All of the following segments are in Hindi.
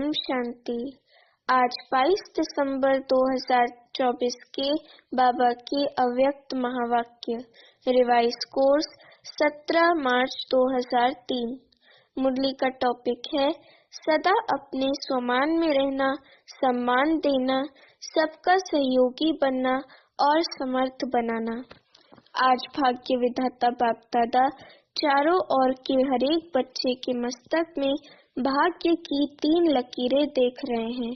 ओम शांति। आज 22 दिसंबर 2024 के बाबा के अव्यक्त महावाक्य रिवाइज कोर्स 17 मार्च 2003। मुरली का टॉपिक है सदा अपने स्वमान में रहना, सम्मान देना, सबका सहयोगी बनना और समर्थ बनाना। आज भाग्य विधाता बाप दादा चारों ओर के हरेक बच्चे के मस्तक में भाग्य की 3 लकीरें देख रहे हैं।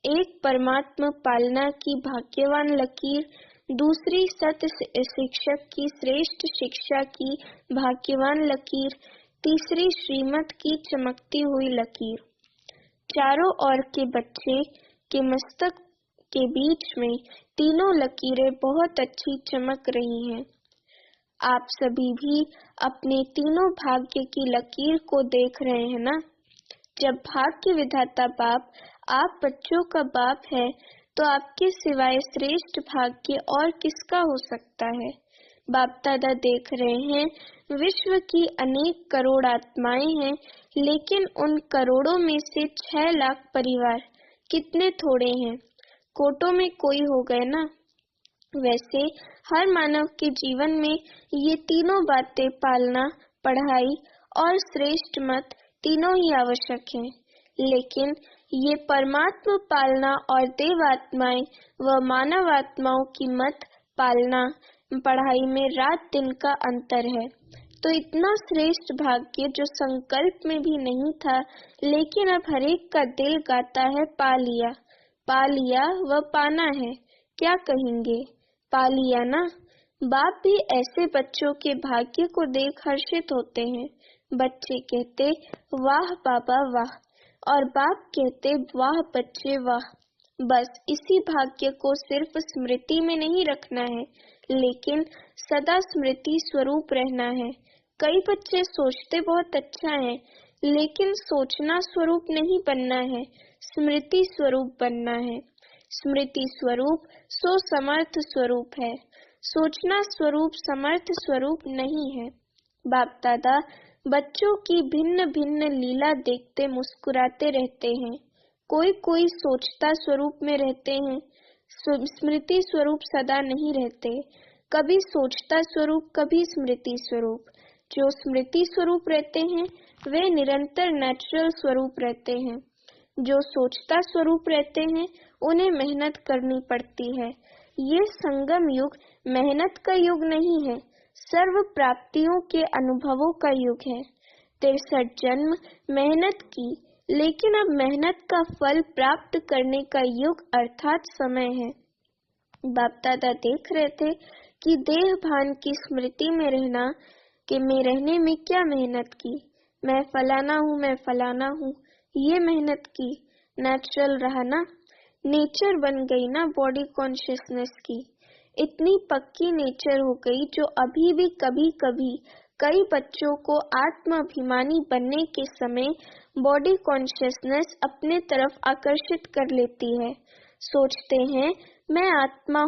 एक परमात्मा पालना की भाग्यवान लकीर, दूसरी सत्य शिक्षक की श्रेष्ठ शिक्षा की भाग्यवान लकीर, तीसरी श्रीमत की चमकती हुई लकीर। चारों ओर के बच्चे के मस्तक के बीच में तीनों लकीरें बहुत अच्छी चमक रही हैं। आप सभी भी अपने तीनों भाग्य की लकीर को देख रहे हैं ना? जब भाग्य विधाता बाप आप बच्चों का बाप है, तो आपके सिवाय श्रेष्ठ भाग्य और किसका हो सकता है? बाप दादा देख रहे हैं विश्व की अनेक करोड़ आत्माएं हैं, लेकिन उन करोड़ों में से 6 लाख परिवार कितने थोड़े हैं। कोटों में कोई हो गए ना। वैसे हर मानव के जीवन में ये तीनों बातें पालना, पढ़ाई और श्रेष्ठ मत तीनों ही आवश्यक हैं। लेकिन ये परमात्मा पालना और देवात्माएं व मानव आत्माओं की मत पालना, पढ़ाई में रात दिन का अंतर है। तो इतना श्रेष्ठ भाग्य जो संकल्प में भी नहीं था, लेकिन अब हरेक का दिल गाता है पा लिया व पाना है। क्या कहेंगे? पा लिया ना। बाप भी ऐसे बच्चों के भाग्य को देख हर्षित होते हैं। बच्चे कहते वाह बाबा वाह, और बाप कहते वाह बच्चे वाह। बस इसी भाग्य को सिर्फ स्मृति में नहीं रखना है, लेकिन सदा स्मृति स्वरूप रहना है। कई बच्चे सोचते बहुत अच्छा है, लेकिन सोचना स्वरूप नहीं बनना है, स्मृति स्वरूप बनना है। स्मृति स्वरूप सो समर्थ स्वरूप है, सोचना स्वरूप समर्थ स्वरूप नहीं है। बाप दादा बच्चों की भिन्न भिन्न लीला देखते मुस्कुराते रहते हैं। कोई सोचता स्वरूप में रहते हैं, स्मृति स्वरूप सदा नहीं रहते। कभी सोचता स्वरूप, कभी स्मृति स्वरूप। जो स्मृति स्वरूप रहते हैं वे निरंतर नेचुरल स्वरूप रहते हैं। जो सोचता स्वरूप रहते हैं उन्हें मेहनत करनी पड़ती है। ये संगम युग मेहनत का युग नहीं है, सर्व प्राप्तियों के अनुभवों का युग है। 63 जन्म मेहनत की, लेकिन अब मेहनत का फल प्राप्त करने का युग अर्थात समय है। बाप दादा देख रहे थे कि देह भान की स्मृति में रहने में क्या मेहनत की। मैं फलाना हूँ, ये मेहनत की। नेचुरल रहा ना, नेचर बन गई ना बॉडी कॉन्शियसनेस की। इतनी पक्की नेचर हो गई जो अभी भी कभी कभी कई बच्चों को आत्माभिमानी बनने के समय बॉडी कॉन्शियसनेस अपने तरफ आकर्षित कर लेती है। सोचते हैं मैं आत्मा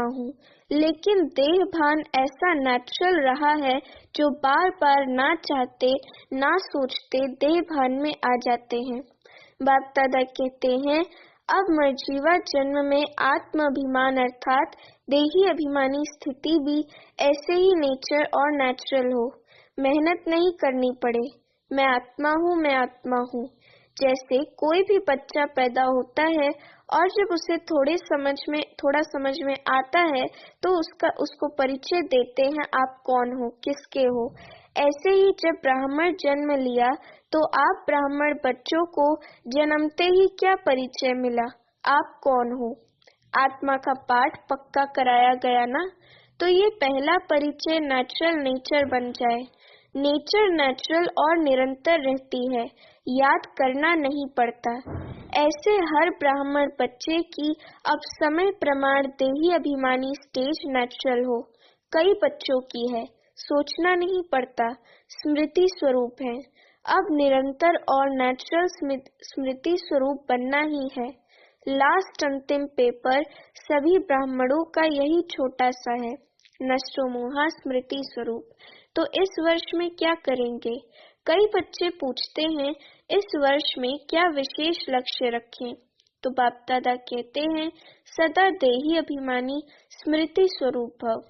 हूँ, लेकिन देह भान ऐसा नेचुरल रहा है जो बार बार ना चाहते ना सोचते देह भान में आ जाते हैं। बाप दादा कहते हैं अब मर्जीवा जन्म में आत्माभिमान अर्थात देही अभिमानी स्थिति भी ऐसे ही नेचर और नेचुरल हो, मेहनत नहीं करनी पड़े। मैं आत्मा हूँ। जैसे कोई भी बच्चा पैदा होता है और जब उसे थोड़ा समझ में आता है तो उसको परिचय देते हैं आप कौन हो, किसके हो। ऐसे ही जब ब्राह्मण जन्म लिया तो आप ब्राह्मण बच्चों को जन्मते ही क्या परिचय मिला, आप कौन हो। आत्मा का पाठ पक्का कराया गया ना, तो ये पहला परिचय नेचुरल नेचर बन जाए। नेचर नेचुरल और निरंतर रहती है, याद करना नहीं पड़ता। ऐसे हर ब्राह्मण बच्चे की अब समय प्रमाण देही अभिमानी स्टेज नेचुरल हो। कई बच्चों की है, सोचना नहीं पड़ता, स्मृति स्वरूप है। अब निरंतर और नेचुरल स्मृति स्वरूप बनना ही है। लास्ट अंतिम पेपर सभी ब्राह्मणों का यही छोटा सा है, नष्टो मोहा स्मृति स्वरूप। तो इस वर्ष में क्या करेंगे? कई बच्चे पूछते हैं इस वर्ष में क्या विशेष लक्ष्य रखें, तो बाप दादा कहते हैं सदा देही अभिमानी स्मृति स्वरूप भव।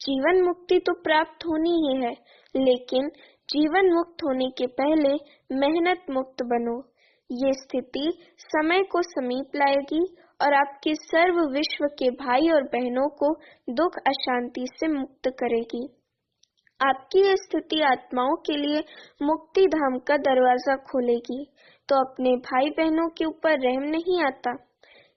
जीवन मुक्ति तो प्राप्त होनी ही है, लेकिन जीवन मुक्त होने के पहले मेहनत मुक्त बनो। ये स्थिति समय को समीप लाएगी और आपके सर्व विश्व के भाई और बहनों को दुख अशांति से मुक्त करेगी। आपकी यह स्थिति आत्माओं के लिए मुक्ति धाम का दरवाजा खोलेगी, तो अपने भाई बहनों के ऊपर रहम नहीं आता।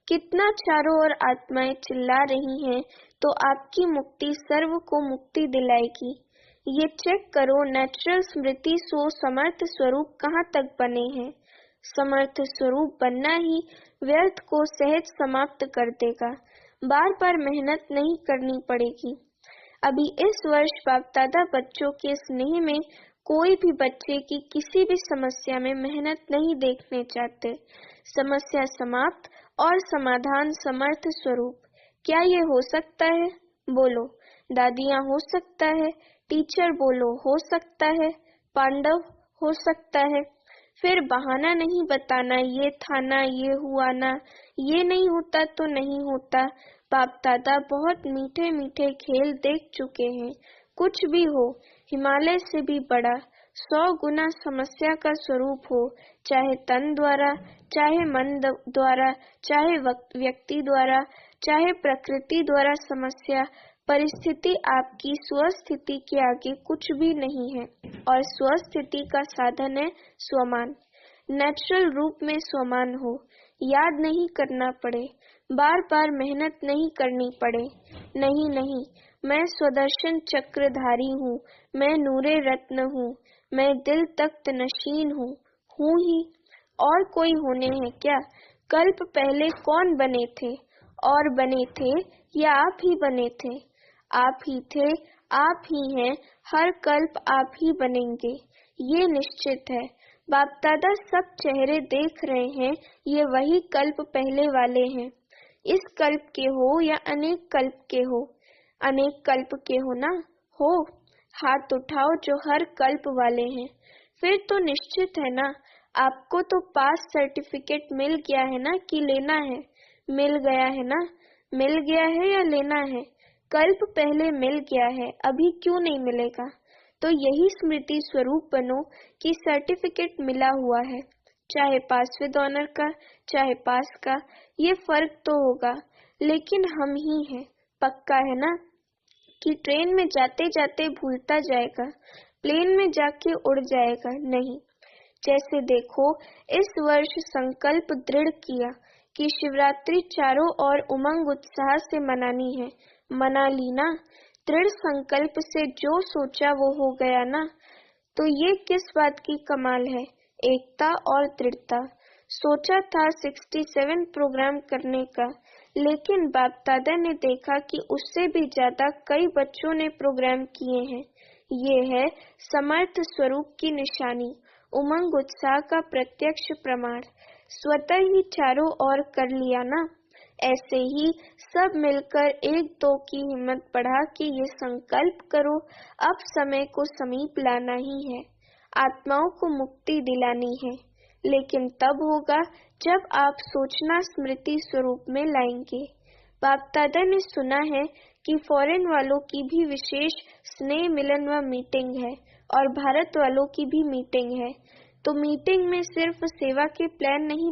कितना चारों ओर आत्माएं चिल्ला रही हैं, तो आपकी मुक्ति सर्व को मुक्ति दिलाएगी। ये चेक करो नेचुरल स्मृति सो समर्थ स्वरूप कहाँ तक बने हैं। समर्थ स्वरूप बनना ही व्यर्थ को सहज समाप्त कर देगा। बार बार मेहनत नहीं करनी पड़ेगी। अभी इस वर्ष बाप दादा बच्चों के स्नेह में कोई भी बच्चे की किसी भी समस्या में मेहनत नहीं देखने चाहते। समस्या समाप्त और समाधान समर्थ स्वरूप। क्या ये हो सकता है? बोलो। दादियाँ हो सकता है। टीचर बोलो हो सकता है। पांडव हो सकता है। फिर बहाना नहीं बताना ये था ना, ये हुआ ना, ये नहीं होता तो नहीं होता। बाप दादा बहुत मीठे मीठे खेल देख चुके हैं। कुछ भी हो, हिमालय से भी बड़ा 100 गुना समस्या का स्वरूप हो, चाहे तन द्वारा, चाहे मन द्वारा, चाहे व्यक्ति द्वारा, चाहे प्रकृति द्वारा समस्या, परिस्थिति आपकी स्वस्थिति के आगे कुछ भी नहीं है। और स्वस्थिति का साधन है स्वमान। नेचुरल रूप में स्वमान हो, याद नहीं करना पड़े, बार बार मेहनत नहीं करनी पड़े। नहीं नहीं, मैं स्वदर्शन चक्रधारी हूँ, मैं नूरे रत्न हूँ, मैं दिल तख्त नशीन हूँ ही। और कोई होने हैं क्या? कल्प पहले कौन बने थे? और बने थे या आप ही बने थे? आप ही थे, आप ही हैं, हर कल्प आप ही बनेंगे, ये निश्चित है। बाप दादा सब चेहरे देख रहे हैं, ये वही कल्प पहले वाले हैं। इस कल्प के हो या अनेक कल्प के हो। अनेक कल्प के हो ना? हो, हाथ उठाओ जो हर कल्प वाले हैं। फिर तो निश्चित है ना, आपको तो पास सर्टिफिकेट मिल गया है ना कि लेना है? मिल गया है ना? मिल गया है या लेना है? कल्प पहले मिल गया है, अभी क्यों नहीं मिलेगा? तो यही स्मृति स्वरूप बनो कि सर्टिफिकेट मिला हुआ है, चाहे पास विद ऑनर का, चाहे पास का, ये फर्क तो होगा, लेकिन हम ही हैं। पक्का है ना कि ट्रेन में जाते जाते भूलता जाएगा, प्लेन में जाके उड़ जाएगा? नहीं। जैसे देखो, इस वर्ष संकल्प दृढ़ किया कि शिवरात्रि चारों ओर उमंग उत्साह से मनानी है, मना ली ना? दृढ़ संकल्प से जो सोचा वो हो गया ना? तो ये किस बात की कमाल है? एकता और दृढ़ता। सोचा था 67 प्रोग्राम करने का, लेकिन बाप दादा ने देखा कि उससे भी ज्यादा कई बच्चों ने प्रोग्राम किए हैं। ये है समर्थ स्वरूप की निशानी, उमंग उत्साह का प्रत्यक्ष प्रमाण। स्वतः ही चारों ओर कर लिया ना? ऐसे ही सब मिलकर एक दो की हिम्मत बढ़ा के ये संकल्प करो, अब समय को समीप लाना ही है, आत्माओं को मुक्ति दिलानी है। लेकिन तब होगा जब आप सोचना स्मृति स्वरूप में लाएंगे। बाप दादा ने सुना है कि फॉरेन वालों की भी विशेष स्नेह मिलन व मीटिंग है और भारत वालों की भी मीटिंग है। तो मीटिंग में सिर्फ सेवा के प्लान नहीं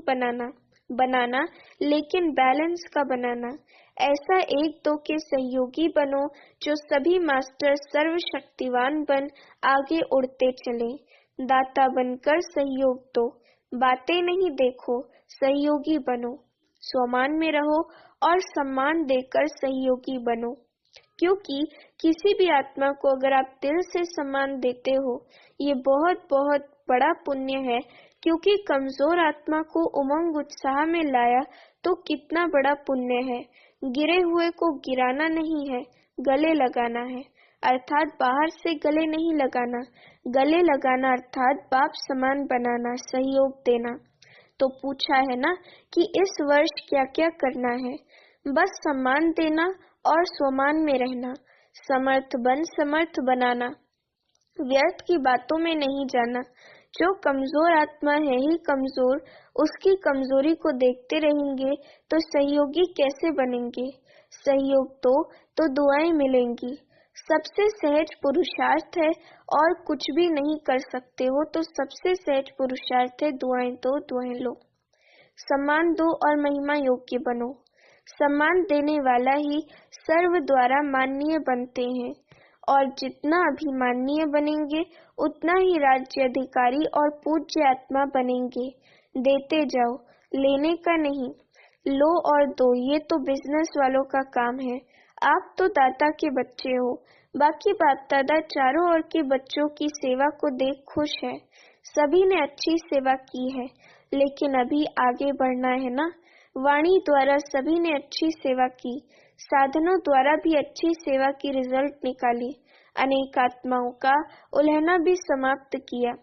बनाना, लेकिन बैलेंस का बनाना। ऐसा एक दो के सहयोगी बनो जो सभी मास्टर सर्वशक्तिवान बन आगे उड़ते चले। दाता बनकर सहयोग दो, बातें नहीं देखो, सहयोगी बनो। स्वमान में रहो और सम्मान देकर सहयोगी बनो, क्योंकि किसी भी आत्मा को अगर आप दिल से सम्मान देते हो, ये बहुत बहुत बड़ा पुण्य है। क्योंकि कमजोर आत्मा को उमंग उत्साह में लाया तो कितना बड़ा पुण्य है। गिरे हुए को गिराना नहीं है, गले लगाना है, अर्थात बाहर से गले नहीं लगाना, गले लगाना अर्थात बाप समान बनाना, सहयोग देना। तो पूछा है ना कि इस वर्ष क्या क्या करना है? बस सम्मान देना और स्वमान में रहना, समर्थ बन समर्थ बनाना। व्यर्थ की बातों में नहीं जाना। जो कमजोर आत्मा है ही कमजोर, उसकी कमजोरी को देखते रहेंगे तो सहयोगी कैसे बनेंगे? सहयोग तो दुआएं मिलेंगी। सबसे सहज पुरुषार्थ है, और कुछ भी नहीं कर सकते हो तो सबसे सहज पुरुषार्थ है दुआएं दो, दुआएं लो। सम्मान दो और महिमा योग्य बनो। सम्मान देने वाला ही सर्व द्वारा माननीय बनते हैं, और जितना अभिमाननीय बनेंगे उतना ही राज्य अधिकारी और पूज्य आत्मा बनेंगे। देते जाओ, लेने का नहीं। लो और दो, ये तो बिजनेस वालों का काम है। आप तो दाता के बच्चे हो। बाकी बाप दादा चारों ओर के बच्चों की सेवा को देख खुश है। सभी ने अच्छी सेवा की है, लेकिन अभी आगे बढ़ना है ना। वाणी द्वारा सभी ने अच्छी सेवा की, साधनों द्वारा भी अच्छी सेवा की रिजल्ट निकाली, अनेक आत्माओं का उल्हना भी समाप्त किया।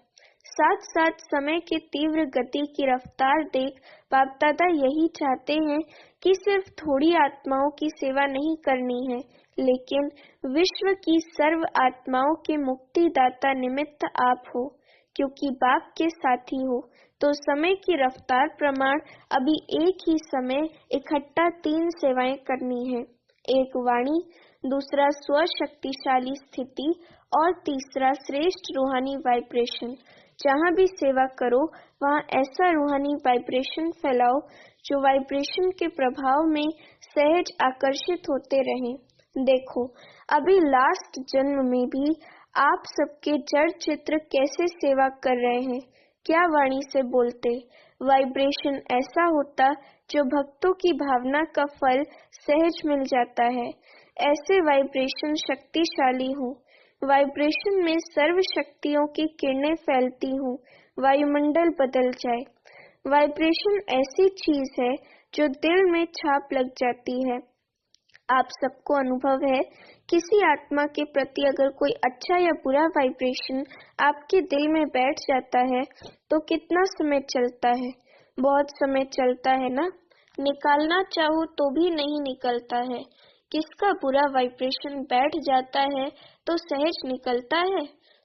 साथ साथ समय के तीव्र गति की रफ्तार देख बाप दादा यही चाहते हैं कि सिर्फ थोड़ी आत्माओं की सेवा नहीं करनी है, लेकिन विश्व की सर्व आत्माओं के मुक्तिदाता निमित्त आप हो। क्योंकि बाप के साथी हो तो समय की रफ्तार प्रमाण अभी एक ही समय इकट्ठा 3 सेवाएं करनी है। एक वाणी, दूसरा स्वशक्तिशाली स्थिति, और तीसरा श्रेष्ठ रूहानी वाइब्रेशन। जहाँ भी सेवा करो वहाँ ऐसा रूहानी वाइब्रेशन फैलाओ जो वाइब्रेशन के प्रभाव में सहज आकर्षित होते रहें। देखो, अभी लास्ट जन्म में भी आप सबके जड़ चित्र कैसे सेवा कर रहे हैं। क्या वाणी से बोलते, वाइब्रेशन ऐसा होता जो भक्तों की भावना का फल सहज मिल जाता है। ऐसे वाइब्रेशन शक्तिशाली हूँ। वाइब्रेशन में सर्व शक्तियों की किरणें फैलती हूँ, वायुमंडल बदल जाए। वाइब्रेशन ऐसी चीज है जो दिल में छाप लग जाती है। आप सबको अनुभव है, किसी आत्मा के प्रति अगर कोई अच्छा या बुरा वाइब्रेशन आपके दिल में बैठ जाता है तो कितना समय चलता है? बहुत समय चलता है ना। निकालना चाहो तो भी नहीं निकलता है। किसका बुरा वाइब्रेशन बैठ जाता है तो सहज निकलता है।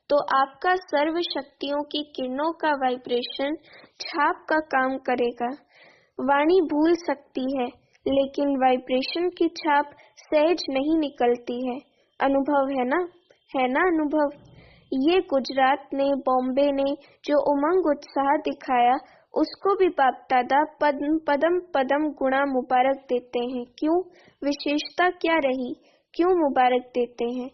तो आपका सर्व शक्तियों की किरणों का वाइब्रेशन छाप का काम करेगा। वाणी भूल सकती है, लेकिन वाइब्रेशन की छाप सहज नहीं निकलती है। अनुभव है ना? है ना अनुभव? ये गुजरात ने, बॉम्बे ने जो उमंग उत्साह दिखाया, उसको भी बाप दादा पदम पदम गुणा मुबारक देते हैं। क्यों? विशेषता क्या रही? क्यों मुबारक देते हैं?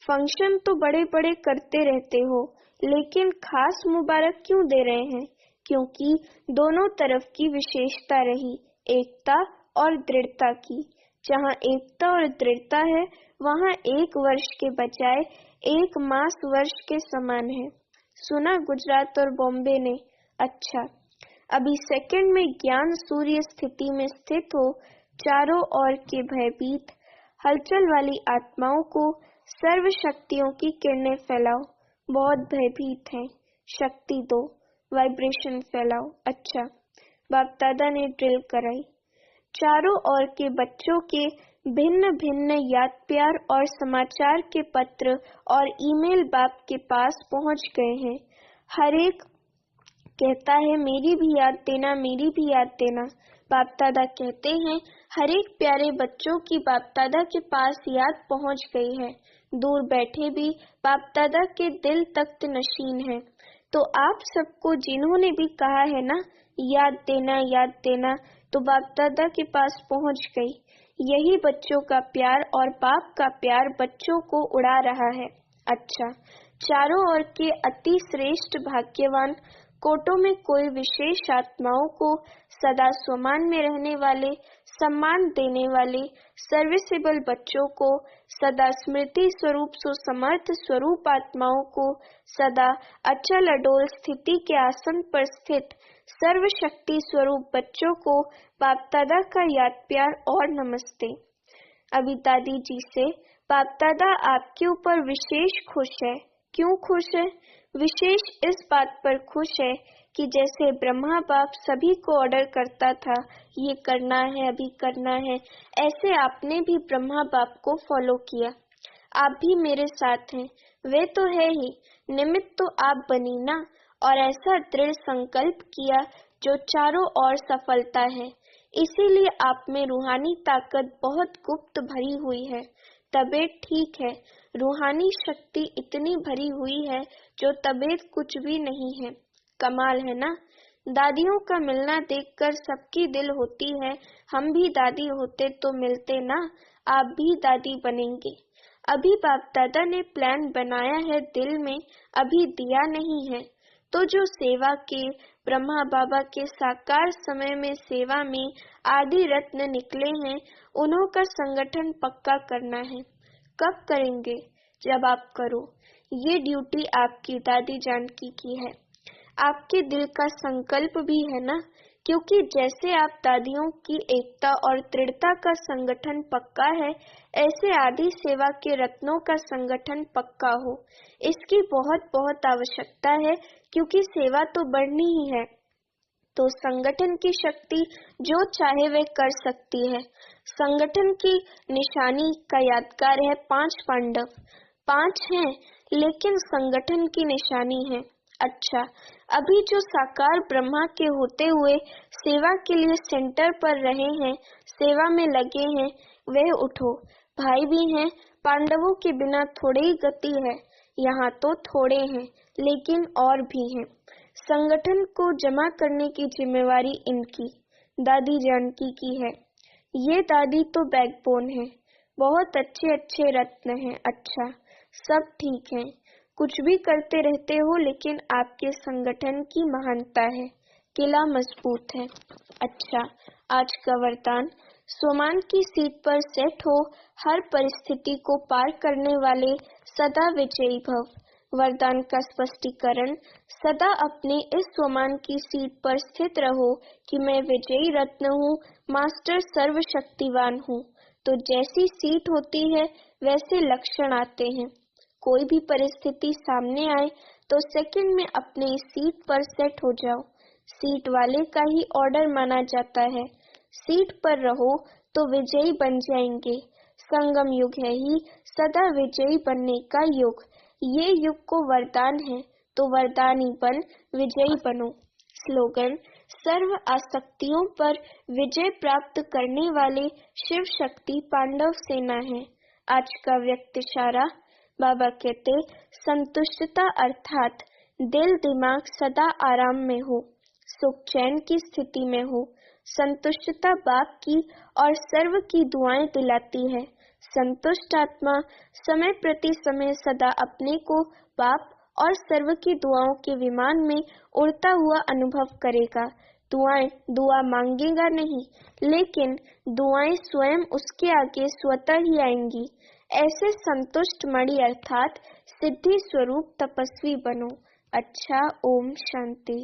फंक्शन तो बड़े बड़े करते रहते हो, लेकिन खास मुबारक क्यों दे रहे हैं? क्योंकि दोनों तरफ की विशेषता रही, एकता और दृढ़ता की। जहाँ एकता और दृढ़ता है वहाँ 1 वर्ष के बजाय 1 मास वर्ष के समान है। सुना गुजरात और बॉम्बे ने? अच्छा, अभी सेकंड में ज्ञान सूर्य स्थिति में स्थित हो, चारों ओर के भयभीत हलचल वाली आत्माओं को सर्व शक्तियों की किरणें फैलाओ। बहुत भयभीत हैं, शक्ति दो, वाइब्रेशन फैलाओ। अच्छा, बाप दादा ने ड्रिल कराई। चारों ओर के बच्चों के भिन्न भिन्न याद प्यार और समाचार के पत्र और ईमेल बाप के पास पहुंच गए हैं। हर एक कहता है मेरी भी याद देना, मेरी भी याद देना। बाप दादा कहते हैं हर एक प्यारे बच्चों की बाप दादा के पास याद पहुंच गई है। दूर बैठे भी बाप दादा के दिल तख्त नशीन है। तो आप सबको जिन्होंने भी कहा है ना याद देना, तो बाप दादा के पास पहुंच गई। यही बच्चों का प्यार और बाप का प्यार बच्चों को उड़ा रहा है। अच्छा, चारों ओर के अति श्रेष्ठ भाग्यवान कोटों में कोई विशेष आत्माओं को सदा स्वमान में रहने वाले, सम्मान देने वाले सर्विसेबल बच्चों को, सदा स्मृति स्वरूप सुसमर्थ स्वरूप आत्माओं को, सदा अचल अडोल स्थिति के आसन पर स्थित सर्वशक्ति स्वरूप बच्चों को बाप दादा का याद प्यार और नमस्ते। अभी दादी जी से बाप दादा आपके ऊपर विशेष खुश है। क्यों खुश है? विशेष इस बात पर खुश है कि जैसे ब्रह्मा बाप सभी को ऑर्डर करता था ये करना है, अभी करना है, ऐसे आपने भी ब्रह्मा बाप को फॉलो किया। आप भी मेरे साथ हैं। वे तो है ही, निमित्त तो आप बनी ना, और ऐसा दृढ़ संकल्प किया जो चारों ओर सफलता है। इसीलिए आप में रूहानी ताकत बहुत गुप्त भरी हुई है। तबीयत ठीक है, रूहानी शक्ति इतनी भरी हुई है जो तबीयत कुछ भी नहीं है। कमाल है ना। दादियों का मिलना देखकर सबकी दिल होती है, हम भी दादी होते तो मिलते ना, आप भी दादी बनेंगे। अभी बाप दादा ने प्लान बनाया है दिल में, अभी दिया नहीं है। तो जो सेवा के ब्रह्मा बाबा के साकार समय में सेवा में आदि रत्न निकले हैं, उन्हों का संगठन पक्का करना है। कब करेंगे? जब आप करो। ये ड्यूटी आपकी दादी जानकी की है। आपके दिल का संकल्प भी है ना, क्योंकि जैसे आप दादियों की एकता और दृढ़ता का संगठन पक्का है, ऐसे आदि सेवा के रत्नों का संगठन पक्का हो। इसकी बहुत बहुत आवश्यकता है, क्योंकि सेवा तो बढ़नी ही है। तो संगठन की शक्ति जो चाहे वह कर सकती है। संगठन की निशानी का यादगार है 5 पांडव। 5 हैं, लेकिन संगठन की निशानी है। अच्छा, अभी जो साकार ब्रह्मा के होते हुए सेवा के लिए सेंटर पर रहे हैं, सेवा में लगे हैं, वह उठो। भाई भी हैं, पांडवों के बिना थोड़े ही गति है। यहाँ तो थोड़े हैं, लेकिन और भी हैं। संगठन को जमा करने की जिम्मेवारी इनकी, दादी जानकी की है। ये दादी तो बैकबोन है। बहुत अच्छे अच्छे रत्न हैं। अच्छा, सब ठीक है, कुछ भी करते रहते हो, लेकिन आपके संगठन की महानता है, किला मजबूत है। अच्छा, आज का वरदान, सोमान की सीट पर सेट हो, हर परिस्थिति को पार करने वाले सदा विजयी भव। वरदान का स्पष्टीकरण, सदा अपने इस सोमान की सीट पर स्थित रहो कि मैं विजयी रत्न हूँ, मास्टर सर्वशक्तिवान हूँ। तो जैसी सीट होती है वैसे लक्षण आते हैं। कोई भी परिस्थिति सामने आए तो सेकंड में अपने इस सीट पर सेट हो जाओ। सीट वाले का ही ऑर्डर माना जाता है। सीट पर रहो तो विजयी बन जाएंगे। संगम युग है ही सदा विजयी बनने का युग। ये युग को वरदान है, तो वरदानी बन विजयी बनो। स्लोगन, सर्व आसक्तियों पर विजय प्राप्त करने वाले शिव शक्ति पांडव सेना है। आज का व्यक्त इशारा, बाबा कहते संतुष्टता अर्थात दिल दिमाग सदा आराम में हो, सुख चैन की स्थिति में हो। संतुष्टता बाप की और सर्व की दुआएं दिलाती है। संतुष्ट आत्मा समय प्रति समय सदा अपने को बाप और सर्व की दुआओं के विमान में उड़ता हुआ अनुभव करेगा। दुआएं दुआ मांगेगा नहीं, लेकिन दुआएं स्वयं उसके आगे स्वतः ही आएंगी। ऐसे संतुष्ट मणि अर्थात सिद्धि स्वरूप तपस्वी बनो। अच्छा, ओम शांति।